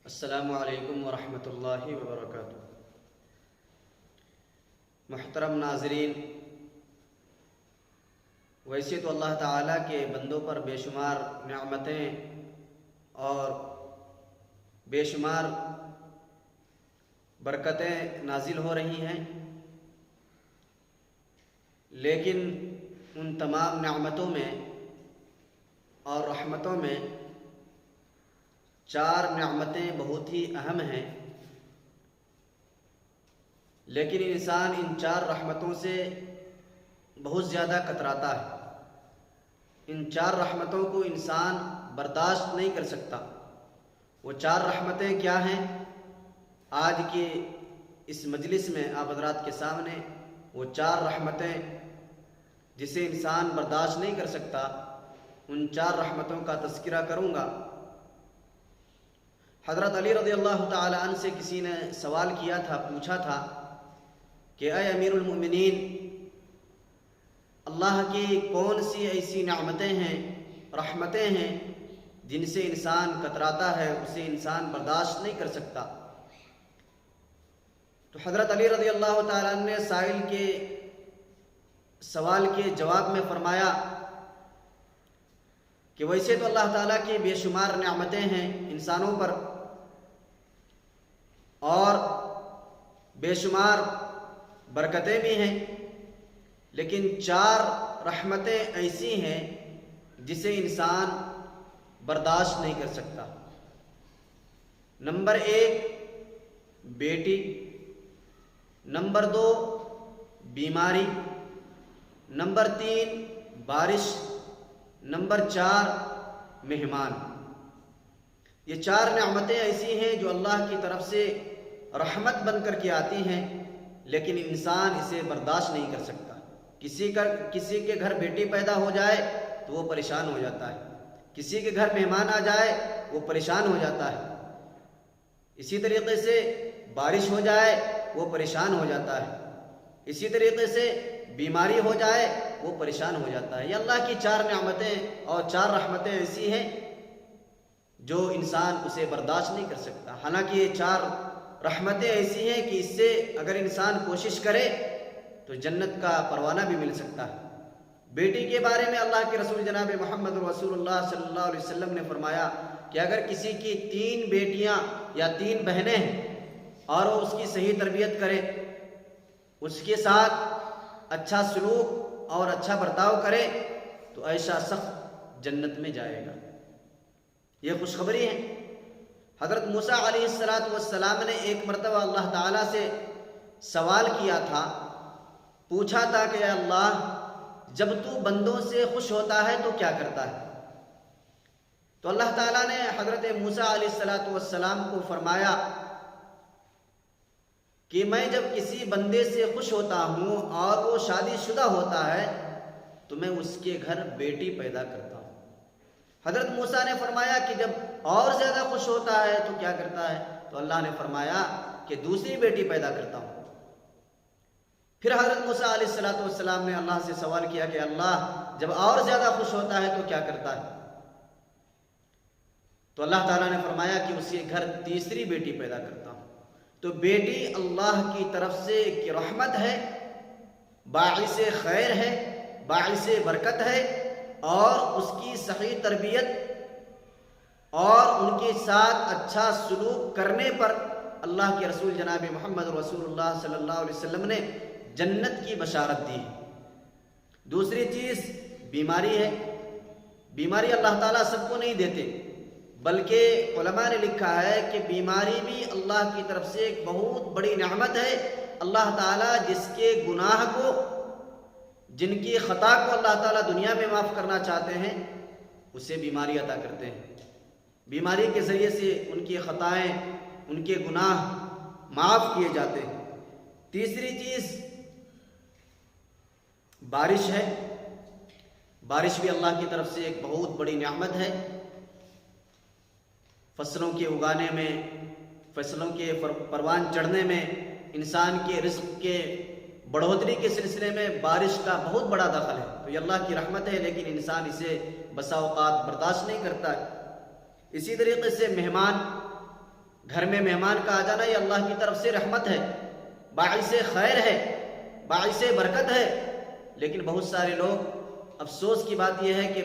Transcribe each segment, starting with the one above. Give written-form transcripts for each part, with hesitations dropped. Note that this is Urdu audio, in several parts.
السلام علیکم ورحمۃ اللہ وبرکاتہ۔ محترم ناظرین، ویسے تو اللہ تعالیٰ کے بندوں پر بے شمار نعمتیں اور بے شمار برکتیں نازل ہو رہی ہیں، لیکن ان تمام نعمتوں میں اور رحمتوں میں چار نعمتیں بہت ہی اہم ہیں، لیکن انسان ان چار رحمتوں سے بہت زیادہ کتراتا ہے۔ ان چار رحمتوں کو انسان برداشت نہیں کر سکتا۔ وہ چار رحمتیں کیا ہیں؟ آج کے اس مجلس میں آپ حضرات کے سامنے وہ چار رحمتیں جسے انسان برداشت نہیں کر سکتا، ان چار رحمتوں کا تذکرہ کروں گا۔ حضرت علی رضی اللہ تعالی عنہ سے کسی نے سوال کیا تھا، پوچھا تھا کہ اے امیر المؤمنین، اللہ کی کون سی ایسی نعمتیں ہیں، رحمتیں ہیں جن سے انسان کتراتا ہے، اسے انسان برداشت نہیں کر سکتا؟ تو حضرت علی رضی اللہ تعالیٰ عنہ نے سائل کے سوال کے جواب میں فرمایا کہ ویسے تو اللہ تعالیٰ کی بے شمار نعمتیں ہیں انسانوں پر، اور بے شمار برکتیں بھی ہیں، لیکن چار رحمتیں ایسی ہیں جسے انسان برداشت نہیں کر سکتا۔ نمبر ایک بیٹی، نمبر دو بیماری، نمبر تین بارش، نمبر چار مہمان۔ یہ چار نعمتیں ایسی ہیں جو اللہ کی طرف سے رحمت بن کر کے آتی ہیں، لیکن انسان اسے برداشت نہیں کر سکتا۔ کسی کے گھر بیٹی پیدا ہو جائے تو وہ پریشان ہو جاتا ہے، کسی کے گھر مہمان آ جائے وہ پریشان ہو جاتا ہے، اسی طریقے سے بارش ہو جائے وہ پریشان ہو جاتا ہے، اسی طریقے سے بیماری ہو جائے وہ پریشان ہو جاتا ہے۔ یہ اللہ کی چار نعمتیں اور چار رحمتیں ایسی ہیں جو انسان اسے برداشت نہیں کر سکتا۔ حالانکہ یہ چار رحمتیں ایسی ہیں کہ اس سے اگر انسان کوشش کرے تو جنت کا پروانہ بھی مل سکتا ہے۔ بیٹی کے بارے میں اللہ کے رسول جناب محمد رسول اللہ صلی اللہ علیہ وسلم نے فرمایا کہ اگر کسی کی 3 بیٹیاں یا 3 بہنیں ہیں اور وہ اس کی صحیح تربیت کرے، اس کے ساتھ اچھا سلوک اور اچھا برتاؤ کرے، تو ایسا سخت جنت میں جائے گا۔ یہ خوشخبری ہے۔ حضرت موسیٰ علیہ السلام نے ایک مرتبہ اللہ تعالیٰ سے سوال کیا تھا، پوچھا تھا کہ اے اللہ، جب تو بندوں سے خوش ہوتا ہے تو کیا کرتا ہے؟ تو اللہ تعالیٰ نے حضرت موسیٰ علیہ السلام کو فرمایا کہ میں جب کسی بندے سے خوش ہوتا ہوں اور وہ شادی شدہ ہوتا ہے تو میں اس کے گھر بیٹی پیدا کرتا ہوں۔ حضرت موسیٰ نے فرمایا کہ جب اور زیادہ خوش ہوتا ہے تو کیا کرتا ہے؟ تو اللہ نے فرمایا کہ دوسری بیٹی پیدا کرتا ہوں۔ پھر حضرت موسیٰ علیہ السلام نے اللہ سے سوال کیا کہ اللہ، جب اور زیادہ خوش ہوتا ہے تو کیا کرتا ہے؟ تو اللہ تعالیٰ نے فرمایا کہ اس کے گھر تیسری بیٹی پیدا کرتا ہوں۔ تو بیٹی اللہ کی طرف سے ایک رحمت ہے، باعث خیر ہے، باعث برکت ہے، اور اس کی صحیح تربیت اور ان کے ساتھ اچھا سلوک کرنے پر اللہ کے رسول جناب محمد رسول اللہ صلی اللہ علیہ وسلم نے جنت کی بشارت دی۔ دوسری چیز بیماری ہے۔ بیماری اللہ تعالیٰ سب کو نہیں دیتے، بلکہ علماء نے لکھا ہے کہ بیماری بھی اللہ کی طرف سے ایک بہت بڑی نعمت ہے۔ اللہ تعالیٰ جس کے گناہ کو، جن کی خطا کو اللہ تعالیٰ دنیا میں معاف کرنا چاہتے ہیں، اسے بیماری عطا کرتے ہیں۔ بیماری کے ذریعے سے ان کی خطائیں، ان کے گناہ معاف کیے جاتے ہیں۔ تیسری چیز بارش ہے۔ بارش بھی اللہ کی طرف سے ایک بہت بڑی نعمت ہے۔ فصلوں کے اگانے میں، فصلوں کے پروان چڑھنے میں، انسان کے رزق کے بڑھوتری کے سلسلے میں بارش کا بہت بڑا دخل ہے۔ تو یہ اللہ کی رحمت ہے، لیکن انسان اسے بسا اوقات برداشت نہیں کرتا۔ اسی طریقے سے مہمان، گھر میں مہمان کا آ جانا یہ اللہ کی طرف سے رحمت ہے، باعث خیر ہے، باعث برکت ہے۔ لیکن بہت سارے لوگ، افسوس کی بات یہ ہے کہ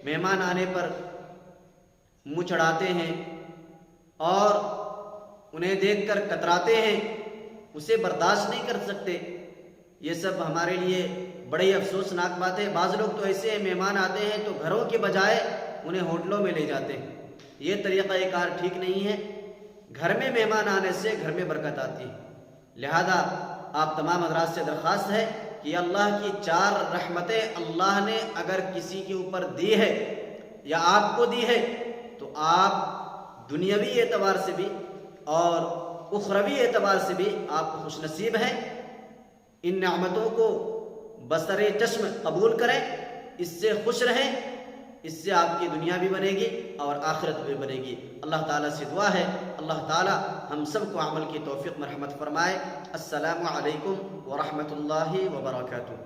مہمان آنے پر منہ چڑھاتے ہیں اور انہیں دیکھ کر کتراتے ہیں، اسے برداشت نہیں کر سکتے۔ یہ سب ہمارے لیے بڑی افسوسناک بات ہے۔ بعض لوگ تو ایسے مہمان آتے ہیں تو گھروں کے بجائے انہیں ہوٹلوں میں لے جاتے ہیں۔ یہ طریقہ کار ٹھیک نہیں ہے۔ گھر میں مہمان آنے سے گھر میں برکت آتی ہے۔ لہذا آپ تمام حضرات سے درخواست ہے کہ اللہ کی 4 رحمتیں اللہ نے اگر کسی کے اوپر دی ہے یا آپ کو دی ہے تو آپ دنیاوی اعتبار سے بھی اور اخروی اعتبار سے بھی آپ خوش نصیب ہیں۔ ان نعمتوں کو بسر چشم قبول کریں، اس سے خوش رہیں، اس سے آپ کی دنیا بھی بنے گی اور آخرت بھی بنے گی۔ اللہ تعالیٰ سے دعا ہے اللہ تعالیٰ ہم سب کو عمل کی توفیق مرحمت فرمائے۔ السلام علیکم ورحمۃ اللہ وبرکاتہ۔